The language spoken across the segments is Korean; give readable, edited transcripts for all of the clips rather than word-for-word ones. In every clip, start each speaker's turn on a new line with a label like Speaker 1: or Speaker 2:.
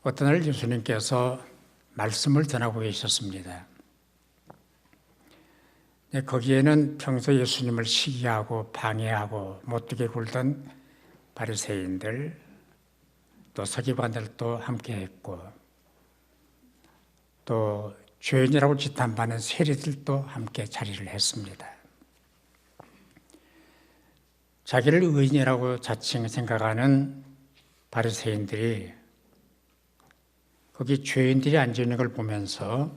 Speaker 1: 어떤 날 예수님께서 말씀을 전하고 계셨습니다. 거기에는 평소 예수님을 시기하고 방해하고 못되게 굴던 바리새인들, 또 서기관들도 함께했고, 또 죄인이라고 지탄받는 세리들도 함께 자리를 했습니다. 자기를 의인이라고 자칭 생각하는 바리새인들이 거기 죄인들이 앉아 있는 걸 보면서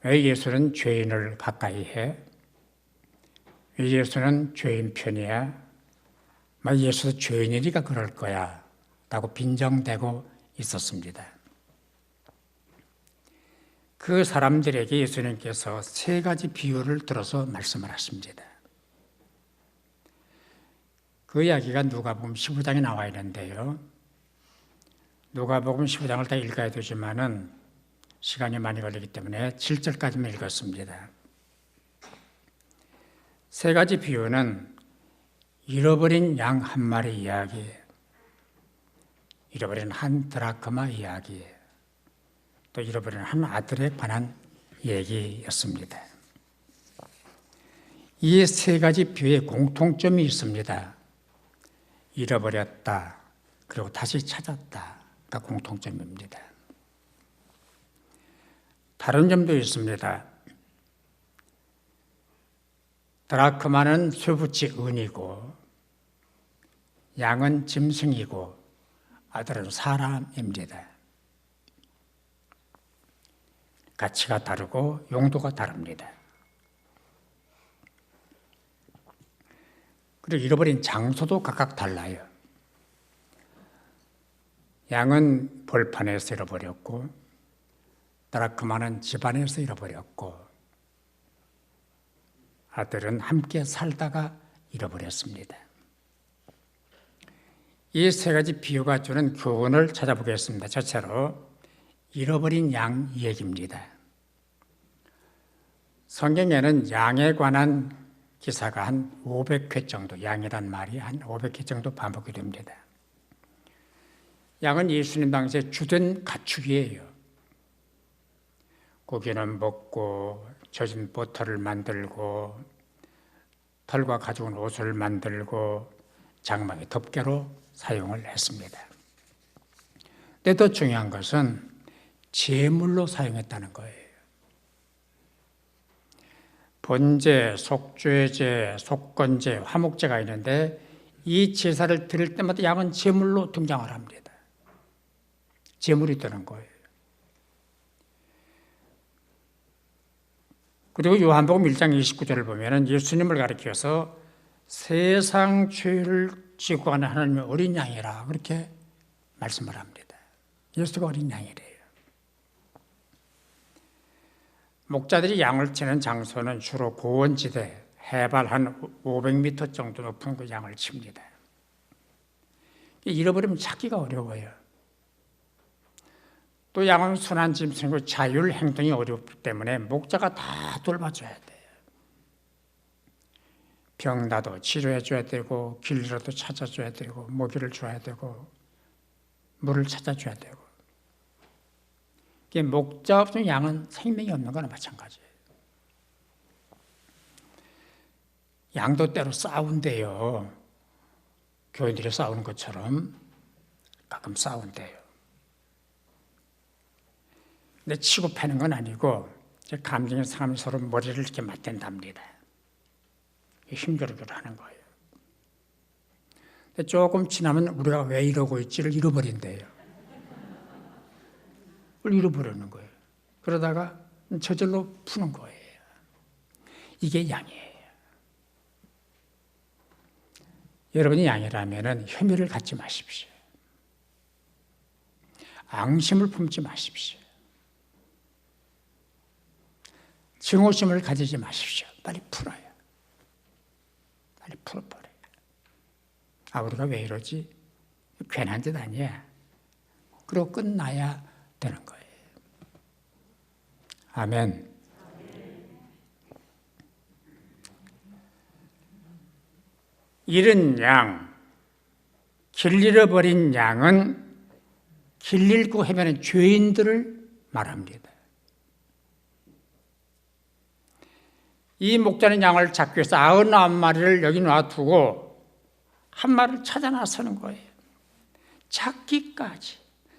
Speaker 1: 왜 예수는 죄인을 가까이 해? 왜 예수는 죄인 편이야? 예수도 죄인이니까 그럴 거야 라고 빈정대고 있었습니다. 그 사람들에게 예수님께서 세 가지 비유를 들어서 말씀을 하십니다. 그 이야기가 누가복음 15장에 나와 있는데요. 누가복음 15장을 다 읽어야 되지만은 시간이 많이 걸리기 때문에 7절까지만 읽었습니다. 세 가지 비유는 잃어버린 양 한 마리 이야기, 잃어버린 한 드라크마 이야기, 또 잃어버린 한 아들에 관한 얘기였습니다. 이 세 가지 비유에 공통점이 있습니다. 잃어버렸다, 그리고 다시 찾았다가 공통점입니다. 다른 점도 있습니다. 드라크마는 쇠붙이 은이고, 양은 짐승이고, 아들은 사람입니다. 가치가 다르고 용도가 다릅니다. 그리고 잃어버린 장소도 각각 달라요. 양은 벌판에서 잃어버렸고, 드라크마는 집안에서 잃어버렸고, 아들은 함께 살다가 잃어버렸습니다. 이 세 가지 비유가 주는 교훈을 찾아보겠습니다. 첫째로 잃어버린 양 얘기입니다. 성경에는 양에 관한 기사가 한 500회 정도, 양이란 말이 한 500회 정도 반복이 됩니다. 양은 예수님 당시에 주된 가축이에요. 고기는 먹고 젖은 버터를 만들고 털과 가죽은 옷을 만들고 장막의 덮개로 사용을 했습니다. 근데 더 중요한 것은 제물로 사용했다는 거예요. 번제, 속죄제, 속건제, 화목제가 있는데 이 제사를 드릴 때마다 양은 제물로 등장을 합니다. 제물이 되는 거예요. 그리고 요한복음 1장 29절을 보면 예수님을 가리켜서 세상 죄를 지고 가는 하나님의 어린 양이라 그렇게 말씀을 합니다. 예수가 어린 양이래요. 목자들이 양을 치는 장소는 주로 고원지대, 해발 한 500m 정도 높은 그 양을 칩니다. 잃어버리면 찾기가 어려워요. 또 양은 순한 짐승이고 자율 행동이 어렵기 때문에 목자가 다 돌봐줘야 돼요. 병나도 치료해줘야 되고 길이라도 찾아줘야 되고 먹이를 줘야 되고 물을 찾아줘야 되고. 목자 없으면 양은 생명이 없는 거나 마찬가지예요. 양도 때로 싸운대요. 교인들이 싸우는 것처럼 가끔 싸운대요. 근데 치고 패는 건 아니고 감정이 상하면 서로 머리를 이렇게 맞댄답니다. 힘겨루기를 하는 거예요. 근데 조금 지나면 우리가 왜 이러고 있지를 잃어버린대요. 그걸 잃어버리는 거예요. 그러다가 저절로 푸는 거예요. 이게 양이에요. 여러분이 양이라면 혐의를 갖지 마십시오. 앙심을 품지 마십시오. 증오심을 가지지 마십시오. 빨리 풀어요. 빨리 풀어버려요. 우리가 왜 이러지? 괜한 짓 아니야. 그리고 끝나야 되는 거예요. 아멘. 잃은 양, 길 잃어버린 양은 길 잃고 헤매는 죄인들을 말합니다. 이 목자는 양을 잡기 위해서 99마리를 여기 놔두고 한 마리를 찾아 나서는 거예요. 찾기까지,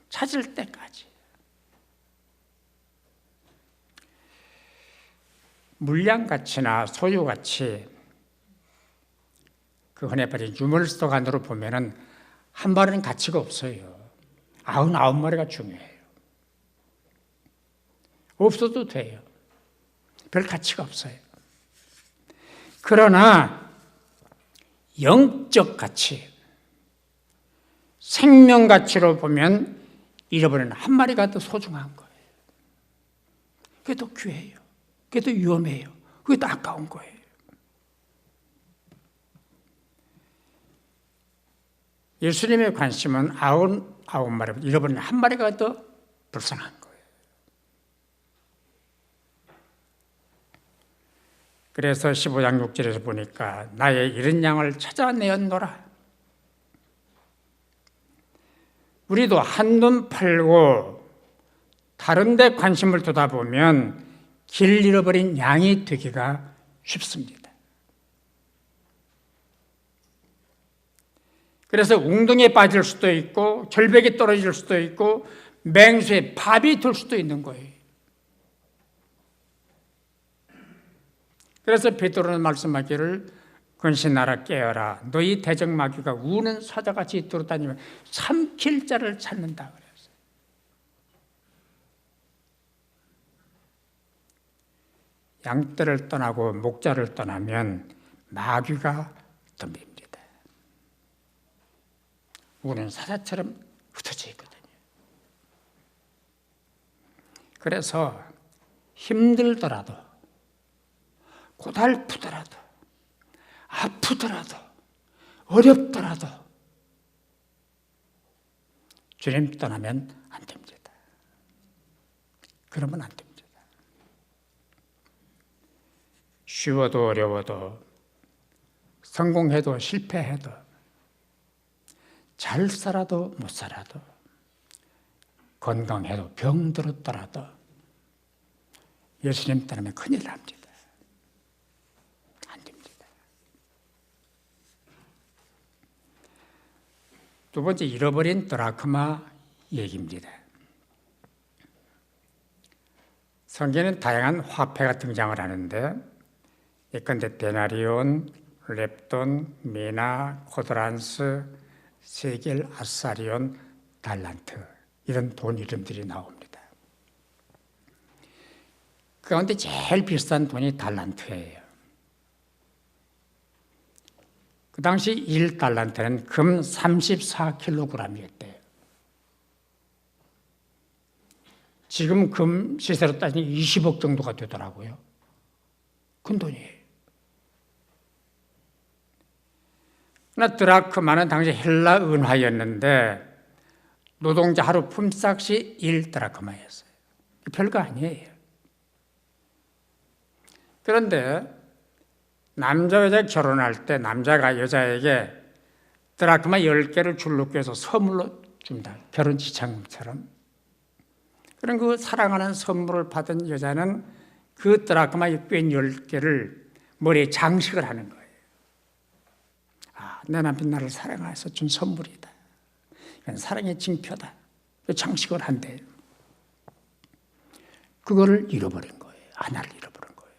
Speaker 1: 찾을 때까지. 물량가치나 소유가치, 그 흔히 말하는 유물속 안으로 보면은 한 마리는 가치가 없어요. 99마리가 중요해요. 없어도 돼요. 별 가치가 없어요. 그러나 영적 가치, 생명 가치로 보면 잃어버리는 한 마리가 더 소중한 거예요. 그게 더 귀해요. 그게 더 위험해요. 그게 더 아까운 거예요. 예수님의 관심은 99마리, 잃어버리는 한 마리가 더 불쌍한 거예요. 그래서 15장 6절에서 보니까 나의 잃은 양을 찾아내었노라. 우리도 한눈 팔고 다른 데 관심을 두다 보면 길 잃어버린 양이 되기가 쉽습니다. 그래서 웅덩이에 빠질 수도 있고 절벽에 떨어질 수도 있고 맹수에 밥이 될 수도 있는 거예요. 그래서 베드로는 말씀하기를 근신하라 깨어라 너희 대적마귀가 우는 사자같이 돌아다니면 삼킬 자를 찾는다 그랬어요. 양떼를 떠나고 목자를 떠나면 마귀가 덤빕니다. 우는 사자처럼 흩어져 있거든요. 그래서 힘들더라도 고달프더라도 아프더라도 어렵더라도 주님 떠나면 안 됩니다. 그러면 안 됩니다. 쉬워도 어려워도 성공해도 실패해도 잘 살아도 못 살아도 건강해도 병들었더라도 예수님 떠나면 큰일 납니다. 안 됩니다. 두 번째, 잃어버린 드라크마 얘기입니다. 성경에는 다양한 화폐가 등장을 하는데 예컨대 데나리온, 렙돈, 미나, 코드란스, 세겔, 아사리온, 달란트 이런 돈 이름들이 나옵니다. 그 가운데 제일 비싼 돈이 달란트예요. 그 당시 1달란트는 금 34kg이었대요. 지금 금 시세로 따지면 20억 정도가 되더라고요. 큰 돈이에요. 그러나 드라크마는 당시 헬라 은화였는데 노동자 하루 품삯이 1드라크마였어요. 별거 아니에요. 그런데 남자 여자 결혼할 때 남자가 여자에게 드라크마 10개를 줄로 꿰서 선물로 줍니다. 결혼 지참금처럼. 그런 그 사랑하는 선물을 받은 여자는 그 드라크마 꿰인 10개를 머리에 장식을 하는 거예요. 아, 내 남편 나를 사랑해서 준 선물이다. 이건 사랑의 징표다. 장식을 한대요. 그거를 잃어버린 거예요. 하나를 잃어버린 거예요.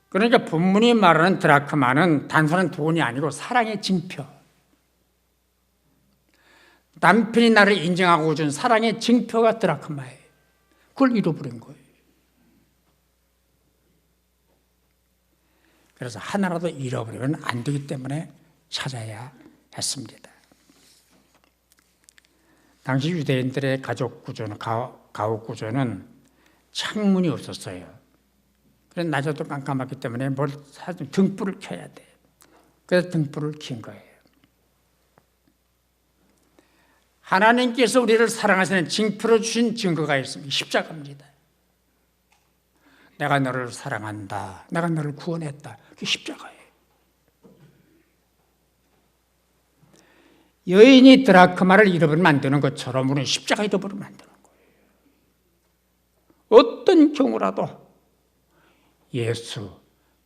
Speaker 1: 그러니까 본문이 말하는 드라크마는 단순한 돈이 아니고 사랑의 징표. 남편이 나를 인정하고 준 사랑의 징표가 드라크마예요. 그걸 잃어버린 거예요. 그래서 하나라도 잃어버리면 안 되기 때문에 찾아야 했습니다. 당시 유대인들의 가족 구조는, 가옥 구조는 창문이 없었어요. 그래서 낮에도 깜깜했기 때문에 뭘 사든 등불을 켜야 돼요. 그래서 등불을 킨 거예요. 하나님께서 우리를 사랑하시는 징표로 주신 증거가 있습니다. 십자가입니다. 내가 너를 사랑한다. 내가 너를 구원했다. 그게 십자가예요. 여인이 드라크마를 잃어버리면 안 되는 것처럼 우리는 십자가 잃어버리면 안 되는 거예요. 어떤 경우라도 예수,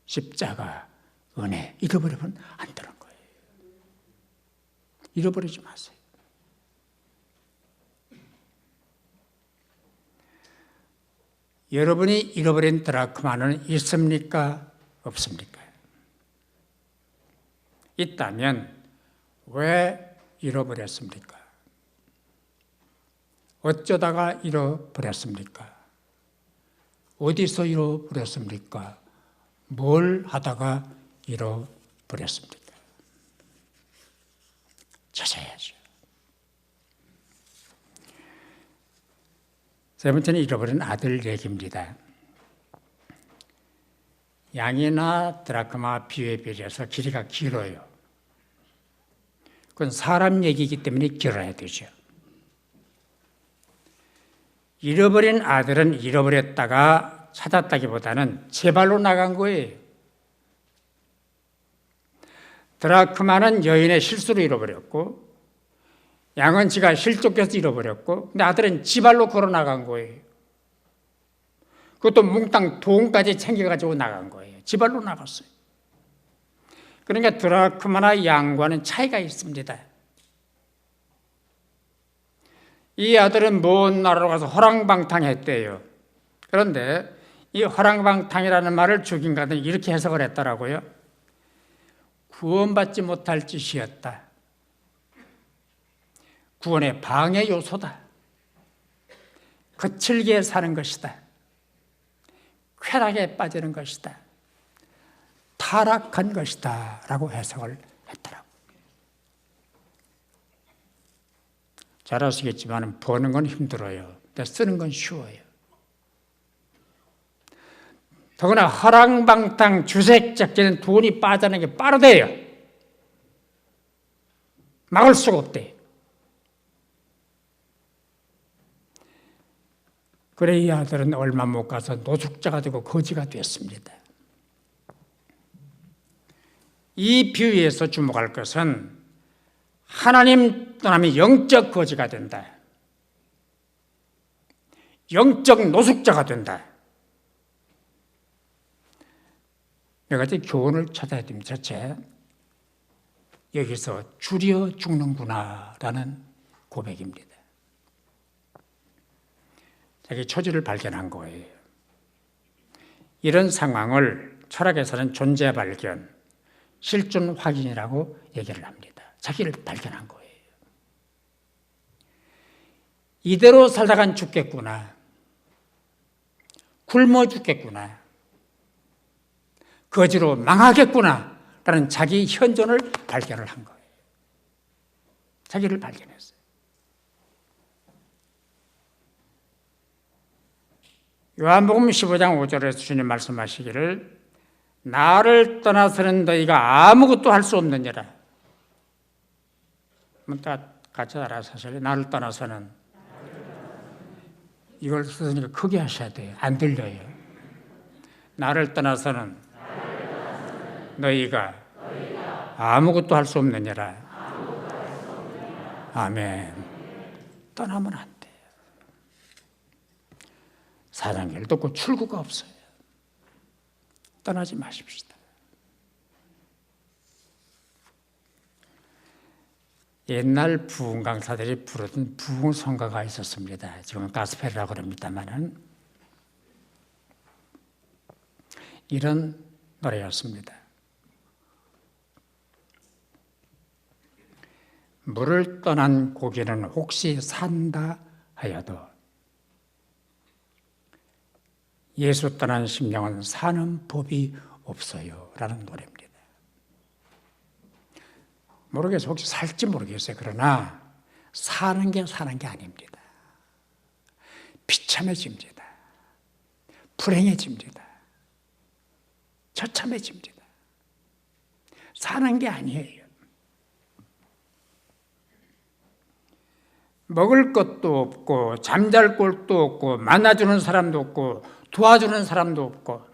Speaker 1: 십자가, 은혜 잃어버리면 안 되는 거예요. 잃어버리지 마세요. 여러분이 잃어버린 드라크마는 있습니까? 없습니까? 있다면 왜 잃어버렸습니까? 어쩌다가 잃어버렸습니까? 어디서 잃어버렸습니까? 뭘 하다가 잃어버렸습니까? 찾아야죠. 세 번째는 잃어버린 아들 얘기입니다. 양이나 드라크마 비유에 비해서 길이가 길어요. 그건 사람 얘기이기 때문에 길어야 되죠. 잃어버린 아들은 잃어버렸다가 찾았다기보다는 제 발로 나간 거예요. 드라크마는 여인의 실수로 잃어버렸고 양은 지가 실족해서 잃어버렸고 근데 아들은 지 발로 걸어 나간 거예요. 그것도 몽땅 돈까지 챙겨가지고 나간 거예요. 지 발로 나갔어요. 그러니까 드라크마나 양과는 차이가 있습니다. 이 아들은 먼 나라로 가서 허랑방탕했대요. 그런데 이 허랑방탕이라는 말을 주긴가는 이렇게 해석을 했더라고요. 구원받지 못할 짓이었다. 구원의 방해 요소다. 거칠게 사는 것이다. 쾌락에 빠지는 것이다. 타락한 것이다 라고 해석을 했더라고요. 잘 아시겠지만 버는 건 힘들어요. 근데 쓰는 건 쉬워요. 더구나 허랑방탕 주색작전은 돈이 빠져나가는 게 빠르대요. 막을 수가 없대요. 그래 이 아들은 얼마 못 가서 노숙자가 되고 거지가 됐습니다. 이 비유에서 주목할 것은 하나님 떠나면 영적 거지가 된다. 영적 노숙자가 된다. 몇 가지 교훈을 찾아야 됩니다. 첫째, 여기서 줄여 죽는구나라는 고백입니다. 자기 처지를 발견한 거예요. 이런 상황을 철학에서는 존재 발견, 실존 확인이라고 얘기를 합니다. 자기를 발견한 거예요. 이대로 살다간 죽겠구나. 굶어 죽겠구나. 거지로 망하겠구나. 라는 자기 현존을 발견을 한 거예요. 자기를 발견했어요. 요한복음 15장 5절에서 주님 말씀하시기를 나를 떠나서는 너희가 아무것도 할 수 없느니라. 같이 알아서 하실래요? 나를 떠나서는. 이걸 쓰니까 크게 하셔야 돼요. 안 들려요. 나를 떠나서는 너희가 아무것도 할 수 없느니라. 아멘. 떠나면 안 돼요. 사단결도 없고 출구가 없어요. 떠나지 마십시다. 옛날 부흥 강사들이 부르던 부흥 성가가 있었습니다. 지금은 가스펠이라고 그럽니다만은 이런 노래였습니다. 물을 떠난 고기는 혹시 산다 하여도 예수 떠난 심령은 사는 법이 없어요 라는 노래입니다. 모르겠어요. 혹시 살지 모르겠어요. 그러나 사는 게 아닙니다. 비참해집니다. 불행해집니다. 처참해집니다. 사는 게 아니에요. 먹을 것도 없고 잠잘 곳도 없고 만나주는 사람도 없고 도와주는 사람도 없고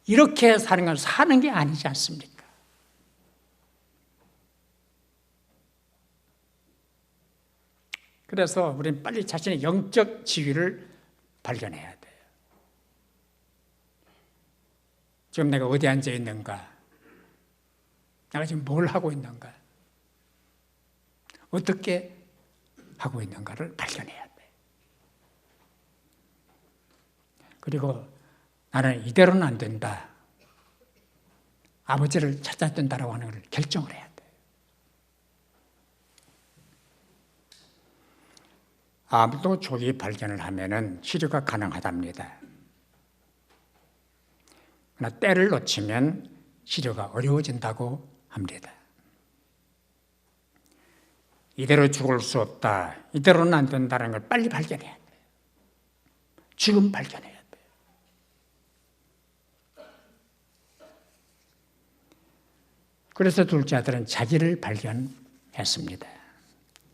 Speaker 1: 이렇게 사는 건 사는 게 아니지 않습니까? 그래서 우리는 빨리 자신의 영적 지위를 발견해야 돼요. 지금 내가 어디 앉아 있는가? 내가 지금 뭘 하고 있는가? 어떻게 하고 있는가를 발견해야 돼. 그리고 나는 이대로는 안 된다. 아버지를 찾아야 된다라고 하는 걸 결정을 해야 돼. 암도 조기 발견을 하면은 치료가 가능하답니다. 그러나 때를 놓치면 치료가 어려워진다고 합니다. 이대로 죽을 수 없다. 이대로는 안 된다는 걸 빨리 발견해야 돼. 지금 발견해야 돼. 그래서 둘째 아들은 자기를 발견했습니다.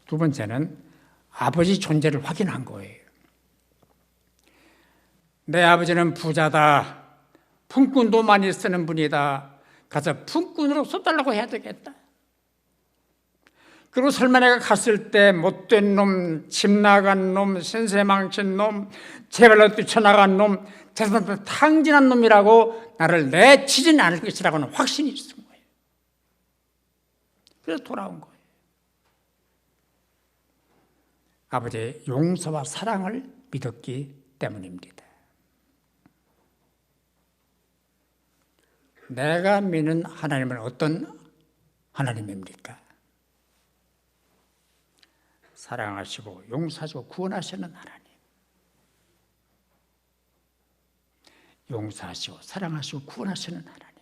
Speaker 1: 두 번째는 아버지 존재를 확인한 거예요. 내 아버지는 부자다. 품꾼도 많이 쓰는 분이다. 가서 품꾼으로 써달라고 해야 되겠다. 그리고 설마 내가 갔을 때 못된 놈, 집 나간 놈, 신세 망친 놈, 제발로 뛰쳐나간 놈, 재산도 탕진한 놈이라고 나를 내치지는 않을 것이라고는 확신이 있은 거예요. 그래서 돌아온 거예요. 아버지의 용서와 사랑을 믿었기 때문입니다. 내가 믿는 하나님은 어떤 하나님입니까? 사랑하시고 용서하시고 구원하시는 하나님. 용서하시고 사랑하시고 구원하시는 하나님.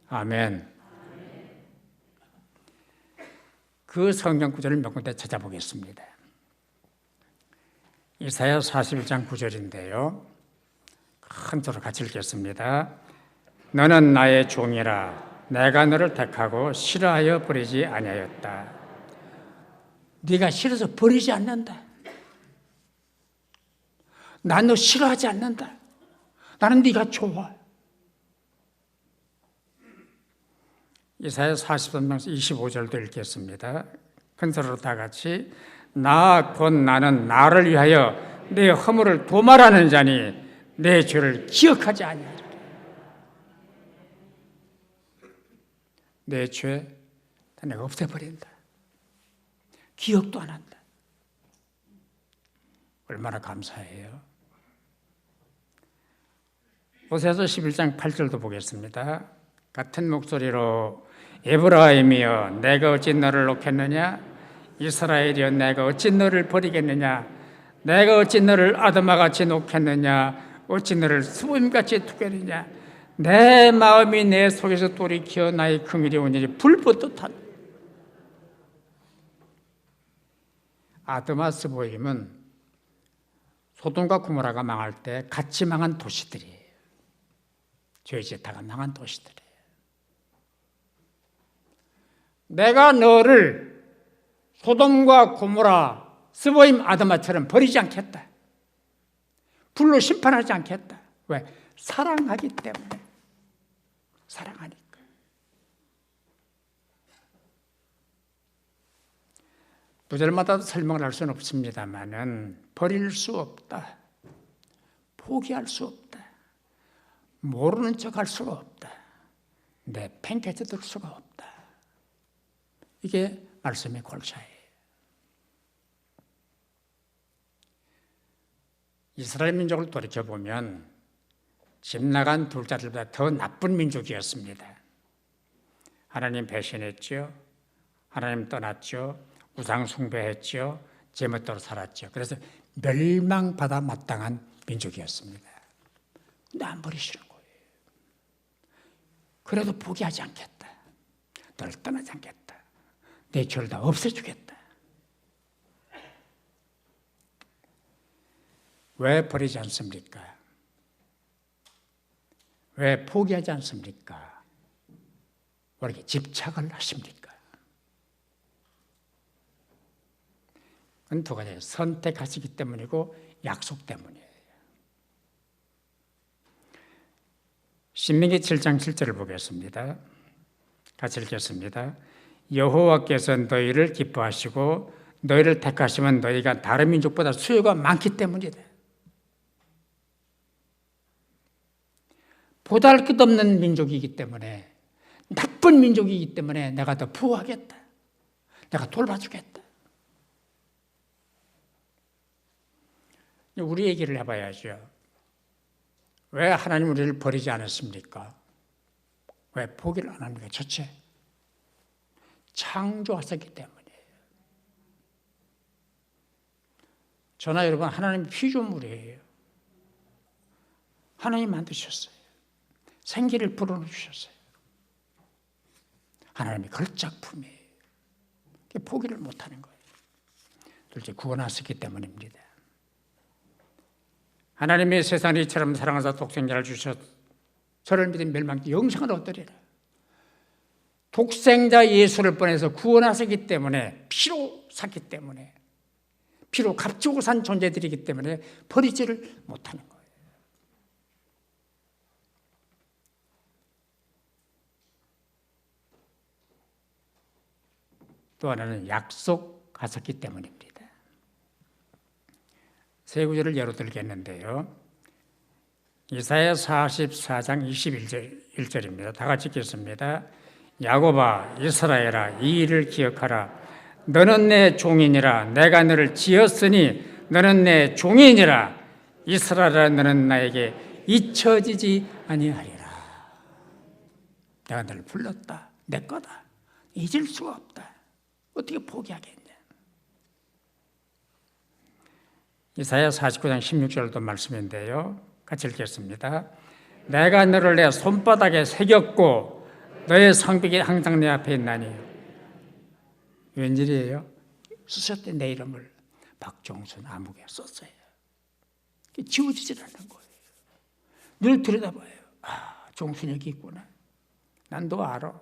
Speaker 1: 아멘. 그 성경 구절을 몇 군데 찾아보겠습니다. 이사야 41장 9절인데요. 큰 소리로 같이 읽겠습니다. 너는 나의 종이라 내가 너를 택하고 싫어하여 버리지 아니하였다. 네가 싫어서 버리지 않는다. 난 너 싫어하지 않는다. 나는 네가 좋아. 이사야 43장 25절도 읽겠습니다. 큰 소리로 다 같이 나 곧 나는 나를 위하여 내 허물을 도말하는 자니 내 죄를 기억하지 아니하리라. 내 죄 다 내가 없애버린다. 기억도 안 한다. 얼마나 감사해요. 호세아서 11장 8절도 보겠습니다. 같은 목소리로 에브라임이여 내가 어찌 너를 놓겠느냐, 이스라엘이여 내가 어찌 너를 버리겠느냐, 내가 어찌 너를 아드마같이 놓겠느냐, 어찌 너를 수범같이 두겠느냐. 내 마음이 내 속에서 돌이켜 나의 긍휼이 온전히 불붙듯한. 아드마 스보임은 소돔과 고모라가 망할 때 같이 망한 도시들이에요. 죄짓다가 망한 도시들이에요. 내가 너를 소돔과 고모라, 스보임, 아드마처럼 버리지 않겠다. 불로 심판하지 않겠다. 왜? 사랑하기 때문에. 사랑하니까. 구절마다 설명을 할 수는 없습니다만은 버릴 수 없다. 포기할 수 없다. 모르는 척 할 수가 없다. 내 팽개쳐 들 수가 없다. 이게 말씀의 골자예요. 이스라엘 민족을 돌이켜보면 집 나간 둘째들보다 더 나쁜 민족이었습니다. 하나님 배신했죠. 하나님 떠났죠. 우상 숭배했죠. 제멋대로 살았죠. 그래서 멸망받아 마땅한 민족이었습니다. 근데 안 버리시는 거예요. 그래도 포기하지 않겠다. 너를 떠나지 않겠다. 내 죄를 다 없애주겠다. 왜 버리지 않습니까? 왜 포기하지 않습니까? 왜 이렇게 집착을 하십니까? 그건 두 가지예요. 선택하시기 때문이고 약속 때문이에요. 신명기 7장 7절을 보겠습니다. 같이 읽겠습니다. 여호와께서 너희를 기뻐하시고 너희를 택하시면 너희가 다른 민족보다 수요가 많기 때문이다. 보잘것없는 민족이기 때문에, 나쁜 민족이기 때문에 내가 더 보호하겠다. 내가 돌봐주겠다. 우리 얘기를 해봐야죠. 왜 하나님 우리를 버리지 않았습니까? 왜 포기를 안 합니까? 첫째, 창조하셨기 때문이에요. 저나 여러분, 하나님 피조물이에요. 하나님 만드셨어요. 생기를 불어넣으셨어요. 하나님의 걸작품이에요. 포기를 못하는 거예요. 둘째, 구원하셨기 때문입니다. 하나님의 세상을 이처럼 사랑하사 독생자를 주셔 저를 믿은 멸망 영생을 얻으리라. 독생자 예수를 보내서 구원하셨기 때문에, 피로 샀기 때문에, 피로 값주고 산 존재들이기 때문에 버리지를 못하는 거예요. 또 하나는 약속하셨기 때문입니다. 세 구절을 예로 들겠는데요. 이사야 44장 21절입니다. 다 같이 읽겠습니다. 야곱아, 이스라엘아, 이 일을 기억하라. 너는 내 종이니라. 내가 너를 지었으니 너는 내 종이니라. 이스라엘아, 너는 나에게 잊혀지지 아니하리라. 내가 너를 불렀다. 내 거다. 잊을 수가 없다. 어떻게 포기하겠냐. 이사야 49장 16절도 말씀인데요. 같이 읽겠습니다. 내가 너를 내 손바닥에 새겼고 너의 성벽이 항상 내 앞에 있나니. 웬일이에요? 쓰셨대, 내 이름을. 박종순 아무개 썼어요. 지워지질 않는 거예요. 늘 들여다봐요. 아, 종순이 여기 있구나. 난 너 알아.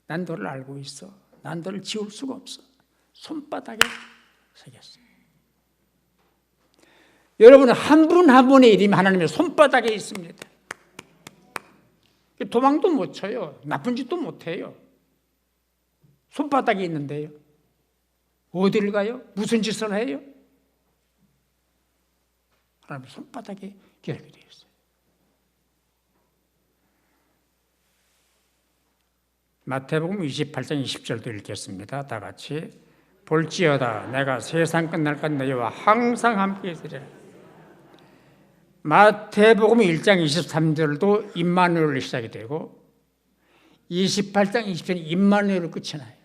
Speaker 1: 난 너를 알고 있어. 난 너를 지울 수가 없어. 손바닥에 새겼어요. 여러분, 한 분 한 분의 이름이 하나님의 손바닥에 있습니다. 도망도 못 쳐요. 나쁜 짓도 못 해요. 손바닥에 있는데요. 어디를 가요? 무슨 짓을 해요? 하나님의 손바닥에 기록이 되어 있어요. 마태복음 28장 20절도 읽겠습니다. 다 같이. 볼지어다 내가 세상 끝날까지 너희와 항상 함께 있으리라. 마태복음 1장 23절도 임마누엘로 시작이 되고 28장 20절이 임마누엘로 끝이 나요.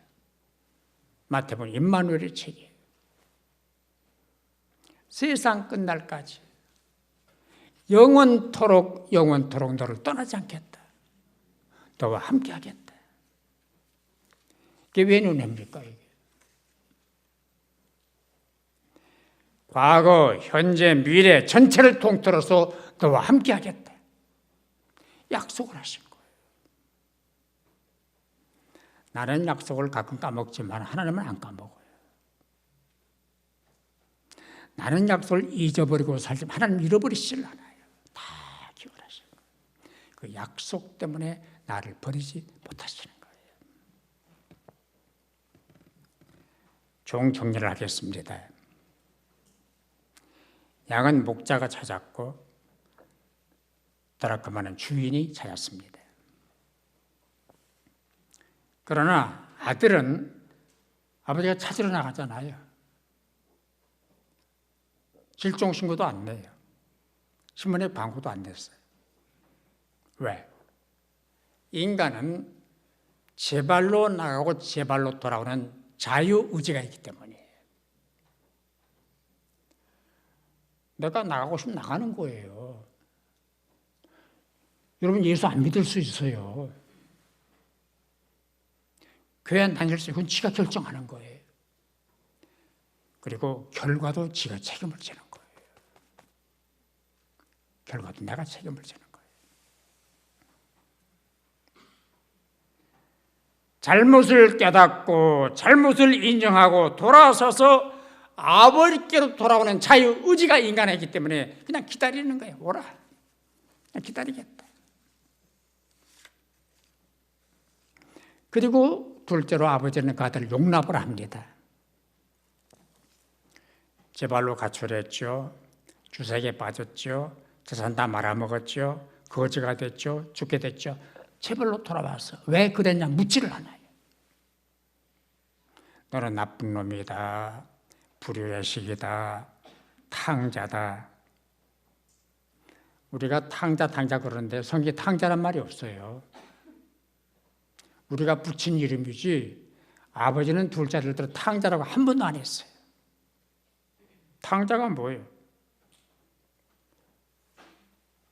Speaker 1: 마태복음 임마누엘의 책이에요. 세상 끝날까지 영원토록 너를 떠나지 않겠다. 너와 함께 하겠다. 이게 왜 은혜입니까? 이게? 과거, 현재, 미래 전체를 통틀어서 너와 함께 하겠다. 약속을 하신 거예요. 나는 약속을 가끔 까먹지만 하나님은 안 까먹어요. 나는 약속을 잊어버리고 살지만 하나님 잃어버리시질 않아요. 다 기억하시는 거예요. 그 약속 때문에 나를 버리지 못하시는 거예요. 종 정리를 하겠습니다. 양은 목자가 찾았고 더럽고만한 주인이 찾았습니다. 그러나 아들은 아버지가 찾으러 나가잖아요. 실종신고도 안 내요. 신문에 광고도 안 냈어요. 왜? 인간은 제 발로 나가고 제 발로 돌아오는 자유의지가 있기 때문이에요. 내가 나가고 싶으면 나가는 거예요. 여러분, 예수 안 믿을 수 있어요. 교회 안 다닐 수 있고 지가 결정하는 거예요. 그리고 결과도 지가 책임을 지는 거예요. 결과도 내가 책임을 지는 거예요. 잘못을 깨닫고 잘못을 인정하고 돌아서서 아버지께로 돌아오는 자유의지가 인간에 있기 때문에 그냥 기다리는 거예요. 오라. 그냥 기다리겠다. 그리고 둘째로 아버지는 그 아들을 용납을 합니다. 제 발로 가출했죠. 주색에 빠졌죠. 재산 다 말아먹었죠. 거지가 됐죠. 죽게 됐죠. 제발로 돌아와서 왜 그랬냐 묻지를 않아요. 너는 나쁜 놈이다. 불효의식이다. 탕자다. 우리가 탕자 그러는데 성경에 탕자란 말이 없어요. 우리가 붙인 이름이지 아버지는 둘째 아들 들어 탕자라고 한 번도 안 했어요. 탕자가 뭐예요?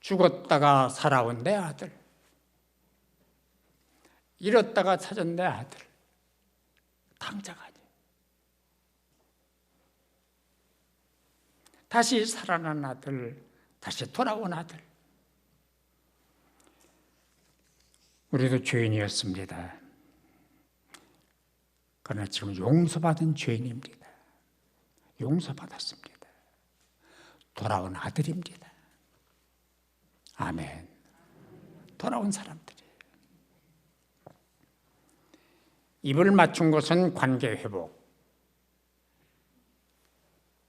Speaker 1: 죽었다가 살아온 내 아들, 잃었다가 찾은 내 아들, 탕자가 아니에요. 다시 살아난 아들, 다시 돌아온 아들. 우리도 죄인이었습니다. 그러나 지금 용서받은 죄인입니다. 용서받았습니다. 돌아온 아들입니다. 아멘. 돌아온 사람들이에요. 입을 맞춘 것은 관계 회복.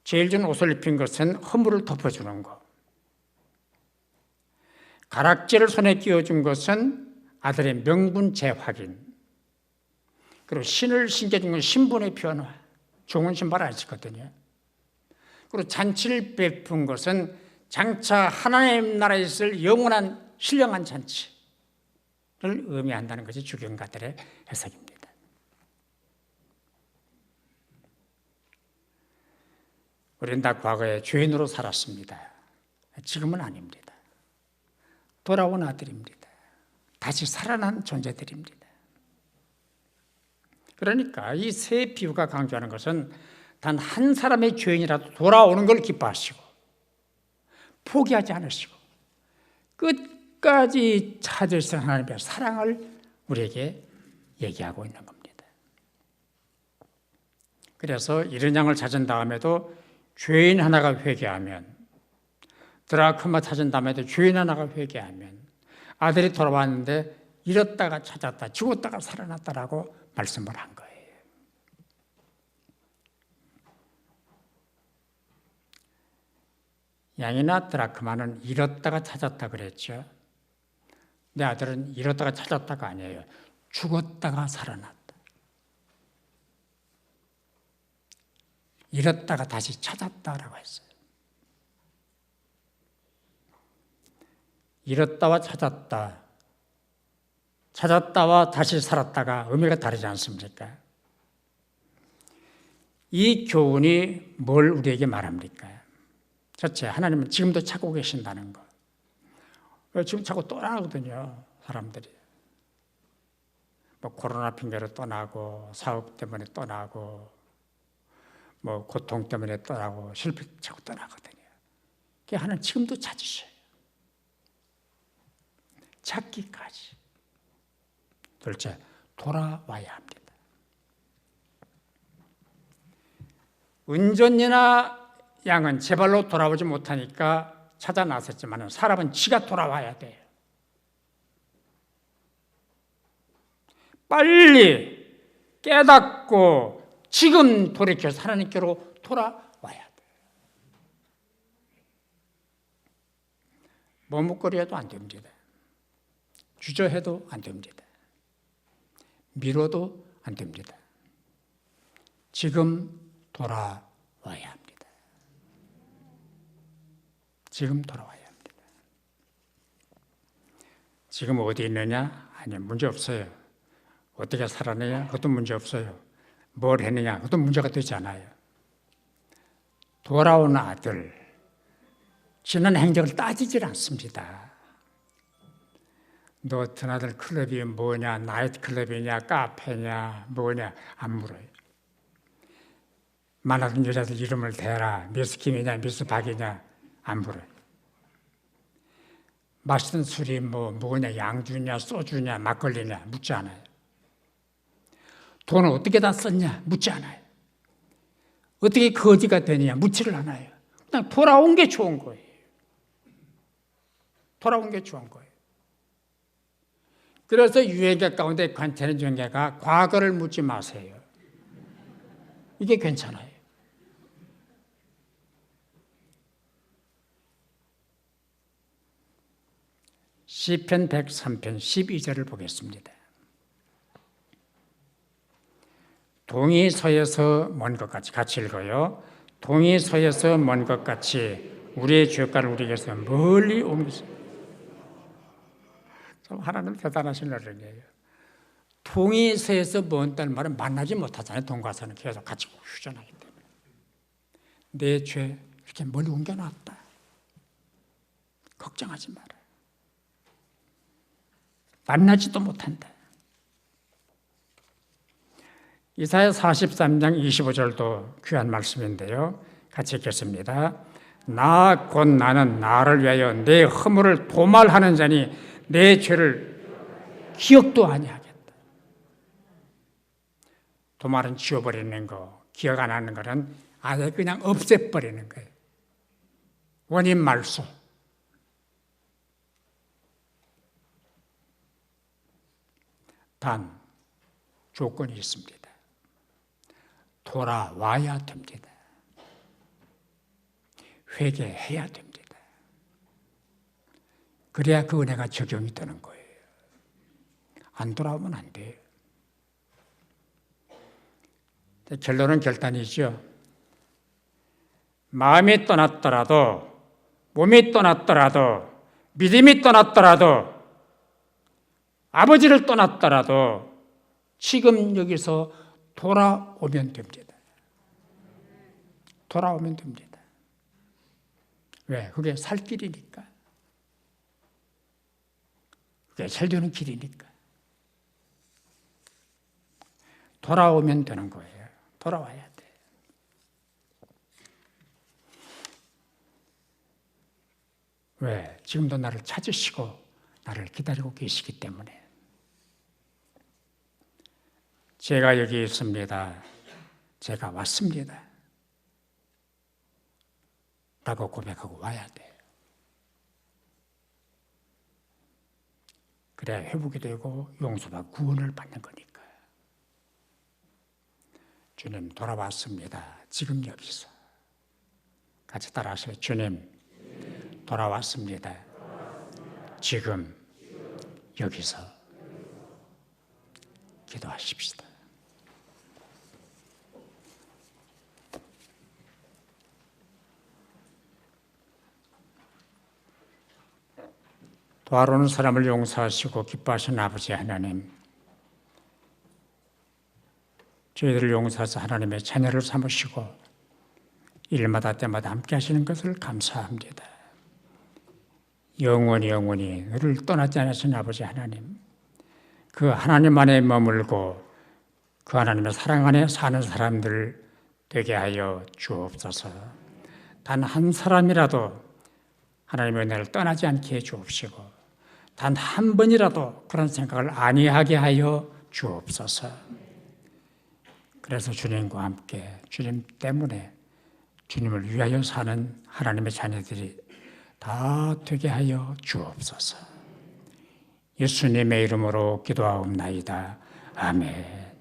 Speaker 1: 제일 전 옷을 입힌 것은 허물을 덮어주는 것. 가락지를 손에 끼워준 것은 아들의 명분 재확인. 그리고 신을 신겨준 건 신분의 변화. 좋은 신발 안 신거든요. 그리고 잔치를 베푼 것은 장차 하나님 나라에 있을 영원한 신령한 잔치를 의미한다는 것이 주경가들의 해석입니다. 우리는 다 과거에 죄인으로 살았습니다. 지금은 아닙니다. 돌아온 아들입니다. 다시 살아난 존재들입니다. 그러니까 이 세 비유가 강조하는 것은 단 한 사람의 죄인이라도 돌아오는 걸 기뻐하시고 포기하지 않으시고 끝까지 찾으시는 하나님의 사랑을 우리에게 얘기하고 있는 겁니다. 그래서 이른 양을 찾은 다음에도 죄인 하나가 회개하면, 드라크마 찾은 다음에도 죄인 하나가 회개하면, 아들이 돌아왔는데 잃었다가 찾았다, 죽었다가 살아났다라고 말씀을 한 거예요. 양이나 드라크마는 잃었다가 찾았다 그랬죠. 내 아들은 잃었다가 찾았다가 아니에요. 죽었다가 살아났다. 잃었다가 다시 찾았다라고 했어요. 잃었다와 찾았다, 찾았다와 다시 살았다가 의미가 다르지 않습니까? 이 교훈이 뭘 우리에게 말합니까? 첫째, 하나님은 지금도 찾고 계신다는 것. 지금 자꾸 떠나거든요, 사람들이. 뭐 코로나 핑계로 떠나고, 사업 때문에 떠나고, 뭐 고통 때문에 떠나고, 실패 자꾸 떠나거든요. 하나님 지금도 찾으셔요. 찾기까지. 둘째, 돌아와야 합니다. 은전이나 양은 제 발로 돌아오지 못하니까 찾아 나섰지만 사람은 지가 돌아와야 돼요. 빨리 깨닫고 지금 돌이켜서 하나님께로 돌아와야 돼요. 머뭇거리해도 안 됩니다. 주저해도 안 됩니다. 미뤄도 안 됩니다. 지금 돌아와야 합니다. 지금 돌아와야 합니다. 지금 어디 있느냐? 아니요, 문제 없어요. 어떻게 살았느냐? 그것도 문제 없어요. 뭘 했느냐? 그것도 문제가 되지 않아요. 돌아온 아들, 지난 행적을 따지질 않습니다. 너 드나들 클럽이 뭐냐, 나이트클럽이냐, 카페냐, 뭐냐 안 물어요. 많은 여자들 이름을 대라, 미스 김이냐, 미스 박이냐 안 물어요. 마시던 술이 뭐냐, 양주냐, 소주냐, 막걸리냐 묻지 않아요. 돈을 어떻게 다 썼냐 묻지 않아요. 어떻게 거지가 되느냐 묻지를 않아요. 그냥 돌아온 게 좋은 거예요. 돌아온 게 좋은 거예요. 그래서 유행계 가운데 괜찮은 유행계가 과거를 묻지 마세요. 이게 괜찮아요. 시편 103편 12절을 보겠습니다. 동이 서에서 먼 것 같이, 같이 읽어요. 동이 서에서 먼 것 같이 우리의 죄가를 우리에게서 멀리 옮기소. 하나님 대단하신 어른이에요. 동이 서에서 먼다는 말은 만나지 못하잖아요. 동과 서는 계속 같이 휴전하기 때문에. 내 죄 이렇게 멀리 옮겨놨다. 걱정하지 마라. 만나지도 못한다. 이사야 43장 25절도 귀한 말씀인데요. 같이 읽겠습니다. 나 곧 나는 나를 위하여 내 허물을 도말하는 자니 내 죄를 기억도 아니하겠다. 도말은 지워버리는 거, 기억 안 하는 거는 아예 그냥 없애버리는 거예요. 원인 말소. 단 조건이 있습니다. 돌아와야 됩니다. 회개해야 됩니다. 그래야 그 은혜가 적용이 되는 거예요. 안 돌아오면 안 돼요. 결론은 결단이죠. 마음이 떠났더라도, 몸이 떠났더라도, 믿음이 떠났더라도, 아버지를 떠났더라도 지금 여기서 돌아오면 됩니다. 돌아오면 됩니다. 왜? 그게 살 길이니까. 그게 잘 되는 길이니까. 돌아오면 되는 거예요. 돌아와야 돼. 왜? 지금도 나를 찾으시고 나를 기다리고 계시기 때문에. 제가 여기 있습니다. 제가 왔습니다. 라고 고백하고 와야 돼요. 그래야 회복이 되고 용서와 구원을 받는 거니까. 주님 돌아왔습니다. 지금 여기서. 같이 따라하세요. 주님 돌아왔습니다. 지금 여기서. 기도하십시다. 도와오는 사람을 용서하시고 기뻐하시는 아버지 하나님, 저희들을 용서하사 하나님의 자녀를 삼으시고 일마다 때마다 함께 하시는 것을 감사합니다. 영원히 너를 떠나지 않으신 아버지 하나님, 그 하나님 안에 머물고 그 하나님의 사랑 안에 사는 사람들 되게 하여 주옵소서. 단 한 사람이라도 하나님의 은혜를 떠나지 않게 해 주옵시고 단 한 번이라도 그런 생각을 아니하게 하여 주옵소서. 그래서 주님과 함께 주님 때문에 주님을 위하여 사는 하나님의 자녀들이 다 되게 하여 주옵소서. 예수님의 이름으로 기도하옵나이다. 아멘.